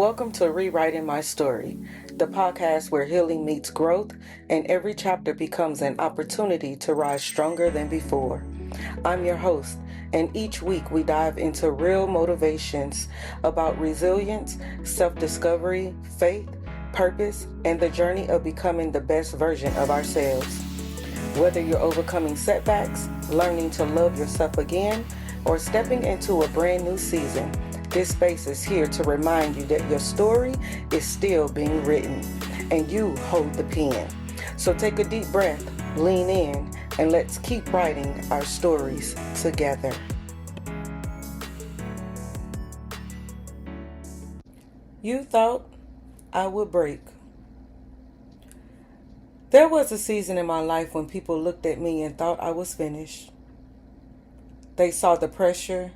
Welcome to Rewriting My Story, the podcast where healing meets growth and every chapter becomes an opportunity to rise stronger than before. I'm your host, and each week we dive into real motivations about resilience, self-discovery, faith, purpose, and the journey of becoming the best version of ourselves. Whether you're overcoming setbacks, learning to love yourself again, or stepping into a brand new season, this space is here to remind you that your story is still being written and you hold the pen. So take a deep breath, lean in, and let's keep writing our stories together. You thought I would break. There was a season in my life when people looked at me and thought I was finished. They saw the pressure.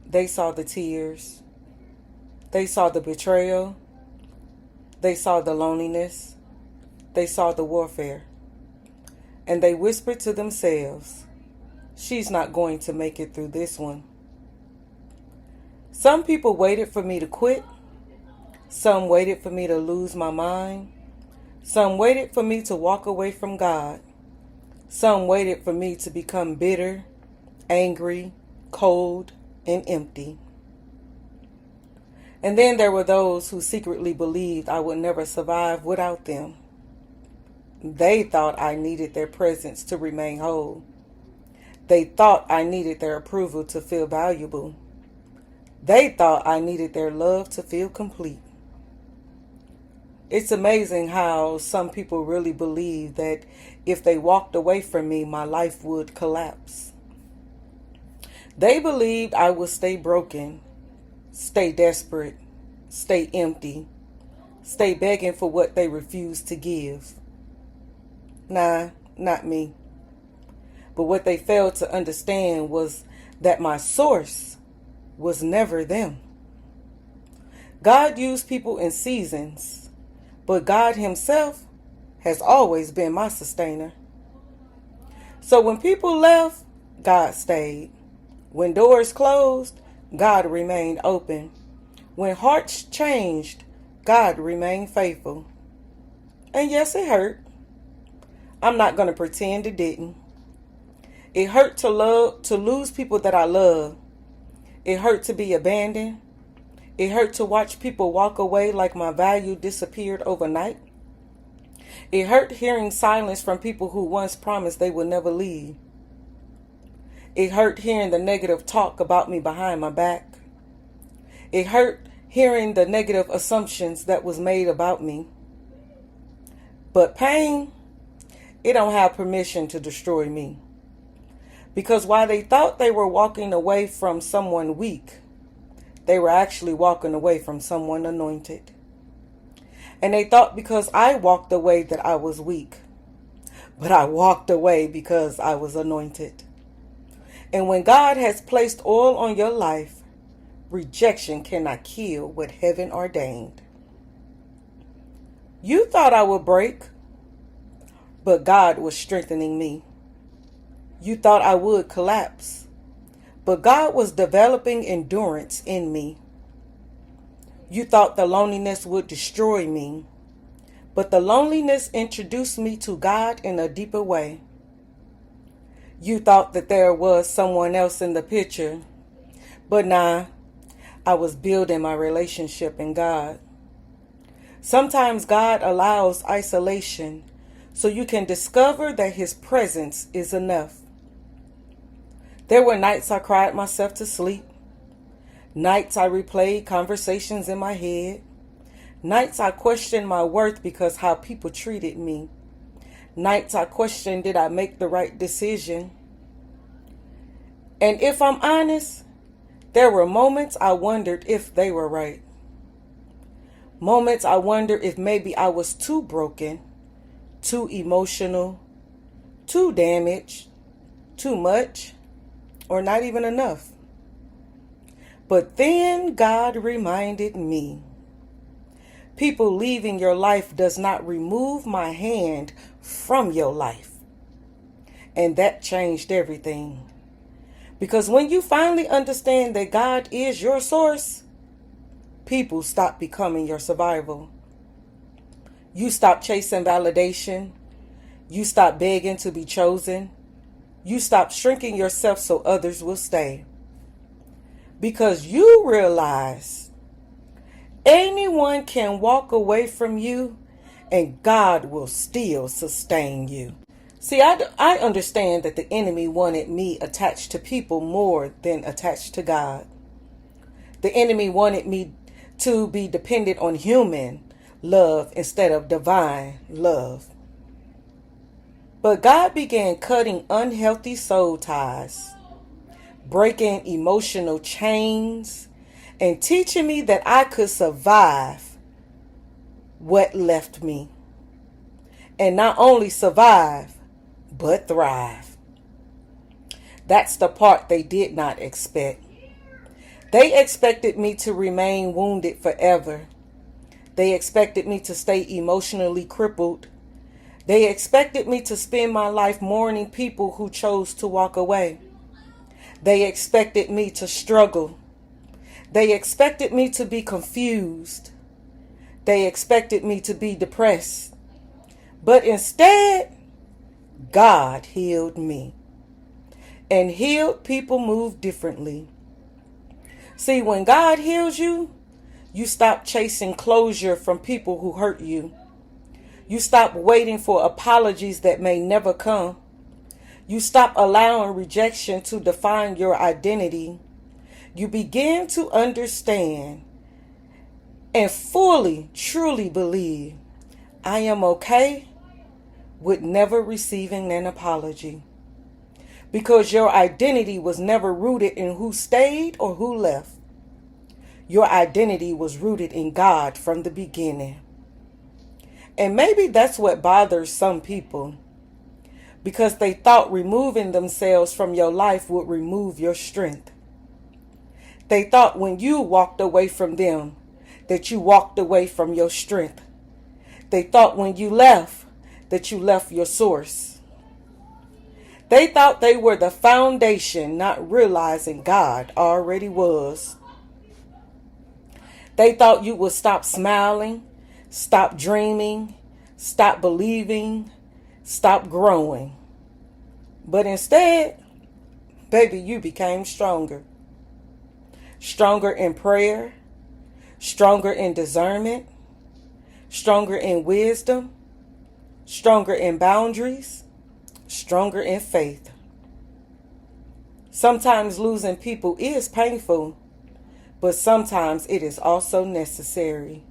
They saw the tears. They saw the betrayal. They saw the loneliness. They saw the warfare. And they whispered to themselves, "She's not going to make it through this one." Some people waited for me to quit. Some waited for me to lose my mind. Some waited for me to walk away from God. Some waited for me to become bitter, angry, cold, and empty. And then there were those who secretly believed I would never survive without them. They thought I needed their presence to remain whole. They thought I needed their approval to feel valuable. They thought I needed their love to feel complete. It's amazing how some people really believe that if they walked away from me, my life would collapse. They believed I would stay broken, stay desperate, stay empty, stay begging for what they refused to give. Nah, not me. But what they failed to understand was that my source was never them. God used people in seasons, but God Himself has always been my sustainer. So when people left, God stayed. When doors closed, God remained open. When hearts changed, God remained faithful. And yes, it hurt. I'm not going to pretend it didn't. It hurt to lose people that I love. It hurt to be abandoned. It hurt to watch people walk away like my value disappeared overnight. It hurt hearing silence from people who once promised they would never leave. It hurt hearing the negative talk about me behind my back. It hurt hearing the negative assumptions that was made about me. But pain, it don't have permission to destroy me. Because while they thought they were walking away from someone weak, they were actually walking away from someone anointed. And they thought because I walked away that I was weak. But I walked away because I was anointed. And when God has placed oil on your life, rejection cannot kill what heaven ordained. You thought I would break, but God was strengthening me. You thought I would collapse, but God was developing endurance in me. You thought the loneliness would destroy me, but the loneliness introduced me to God in a deeper way. You thought that there was someone else in the picture, but nah, I was building my relationship in God. Sometimes God allows isolation so you can discover that His presence is enough. There were nights I cried myself to sleep, nights I replayed conversations in my head, nights I questioned my worth because how people treated me. Nights I questioned, did I make the right decision? And if I'm honest, there were moments I wondered if they were right. Moments I wondered if maybe I was too broken, too emotional, too damaged, too much, or not even enough. But then God reminded me, people leaving your life does not remove my hand from your life. And that changed everything. Because when you finally understand that God is your source, people stop becoming your survival. You stop chasing validation. You stop begging to be chosen. You stop shrinking yourself so others will stay. Because you realize anyone can walk away from you and God will still sustain you. See, I understand that the enemy wanted me attached to people more than attached to God. The enemy wanted me to be dependent on human love instead of divine love. But God began cutting unhealthy soul ties, breaking emotional chains, and teaching me that I could survive what left me. And not only survive, but thrive. That's the part they did not expect. They expected me to remain wounded forever. They expected me to stay emotionally crippled. They expected me to spend my life mourning people who chose to walk away. They expected me to struggle. They expected me to be confused. They expected me to be depressed. But instead, God healed me. And healed people move differently. See, when God heals you, you stop chasing closure from people who hurt you. You stop waiting for apologies that may never come. You stop allowing rejection to define your identity. You begin to understand and fully, truly believe I am okay with never receiving an apology. Because your identity was never rooted in who stayed or who left. Your identity was rooted in God from the beginning. And maybe that's what bothers some people. Because they thought removing themselves from your life would remove your strength. They thought when you walked away from them, that you walked away from your strength. They thought when you left, that you left your source. They thought they were the foundation, not realizing God already was. They thought you would stop smiling, stop dreaming, stop believing, stop growing. But instead, baby, you became stronger. Stronger in prayer, stronger in discernment, stronger in wisdom, stronger in boundaries, stronger in faith. Sometimes losing people is painful, but sometimes it is also necessary.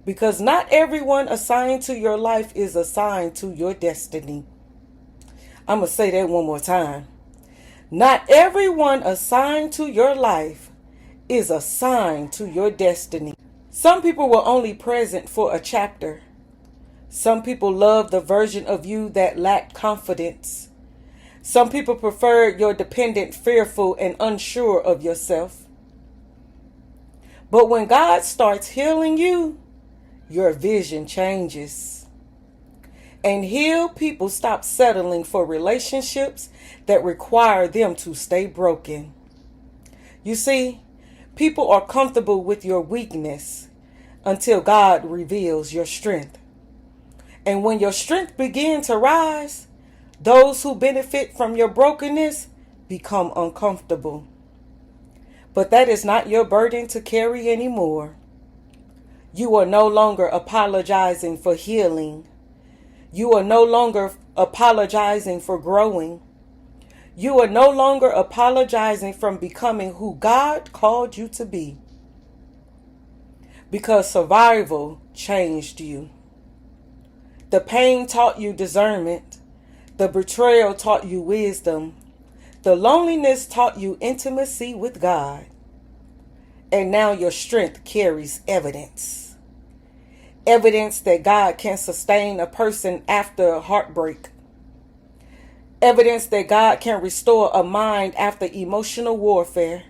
Because not everyone assigned to your life is assigned to your destiny. I'm going to say that one more time. Not everyone assigned to your life is assigned to your destiny. Some people were only present for a chapter. Some people loved the version of you that lacked confidence. Some people preferred your dependent, fearful, and unsure of yourself. But when God starts healing you, your vision changes. And healed people stop settling for relationships that require them to stay broken. You see, people are comfortable with your weakness until God reveals your strength. And when your strength begins to rise, those who benefit from your brokenness become uncomfortable. But that is not your burden to carry anymore. You are no longer apologizing for healing. You are no longer apologizing for growing. You are no longer apologizing from becoming who God called you to be. Because survival changed you. The pain taught you discernment. The betrayal taught you wisdom. The loneliness taught you intimacy with God. And now your strength carries evidence. Evidence that God can sustain a person after a heartbreak. Evidence that God can restore a mind after emotional warfare.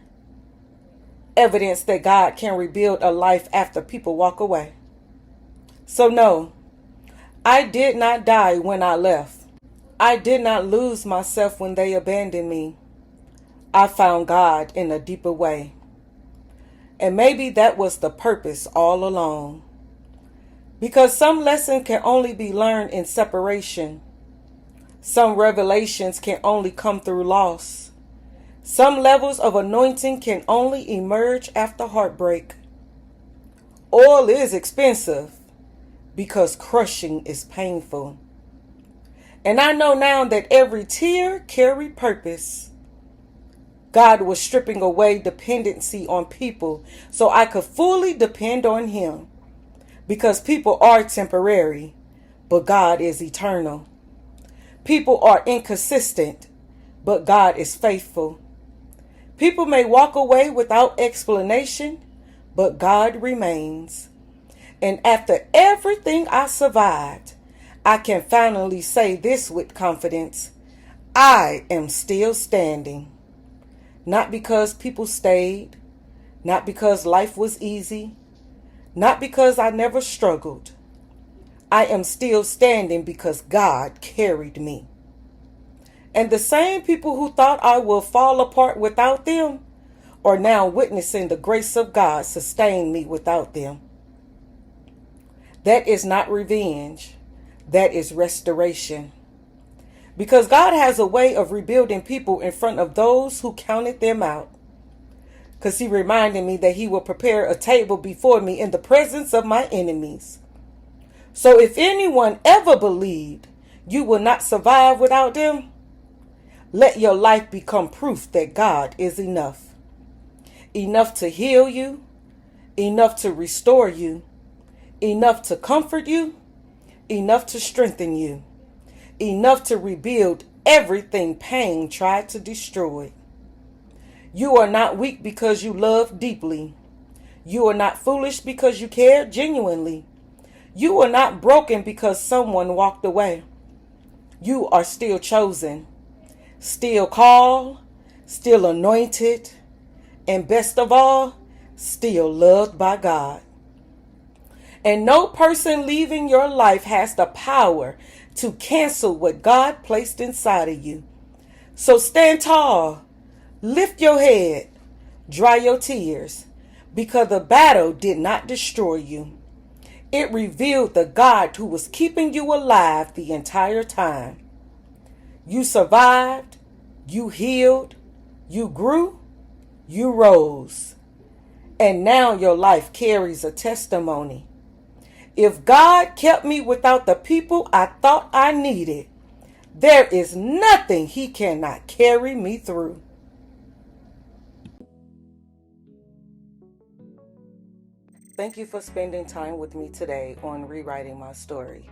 Evidence that God can rebuild a life after people walk away. So no, I did not die when I left. I did not lose myself when they abandoned me. I found God in a deeper way. And maybe that was the purpose all along. Because some lessons can only be learned in separation. Some revelations can only come through loss. Some levels of anointing can only emerge after heartbreak. Oil is expensive because crushing is painful. And I know now that every tear carried purpose. God was stripping away dependency on people so I could fully depend on Him. Because people are temporary, but God is eternal. People are inconsistent, but God is faithful. People may walk away without explanation, but God remains. And after everything I survived, I can finally say this with confidence: I am still standing. Not because people stayed, not because life was easy, not because I never struggled. I am still standing because God carried me. And the same people who thought I would fall apart without them are now witnessing the grace of God sustain me without them. That is not revenge. That is restoration. Because God has a way of rebuilding people in front of those who counted them out. Because He reminded me that He will prepare a table before me in the presence of my enemies. So if anyone ever believed you will not survive without them, let your life become proof that God is enough. Enough to heal you, enough to restore you, enough to comfort you, enough to strengthen you, enough to rebuild everything pain tried to destroy. You are not weak because you love deeply. You are not foolish because you care genuinely. You are not broken because someone walked away. You are still chosen, still called, still anointed, and best of all, still loved by God. And no person leaving your life has the power to cancel what God placed inside of you. So stand tall, lift your head, dry your tears, because the battle did not destroy you. It revealed the God who was keeping you alive the entire time. You survived, you healed, you grew, you rose. And now your life carries a testimony. If God kept me without the people I thought I needed, there is nothing He cannot carry me through. Thank you for spending time with me today on Rewriting My Story.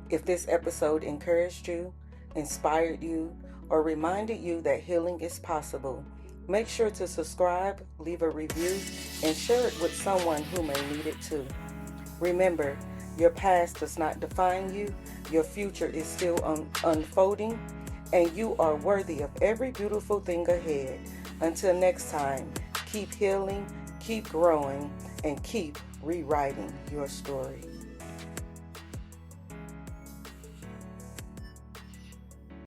If this episode encouraged you, inspired you, or reminded you that healing is possible, make sure to subscribe, leave a review, and share it with someone who may need it too. Remember, your past does not define you, your future is still unfolding, and you are worthy of every beautiful thing ahead. Until next time, keep healing, keep growing, and keep rewriting your story.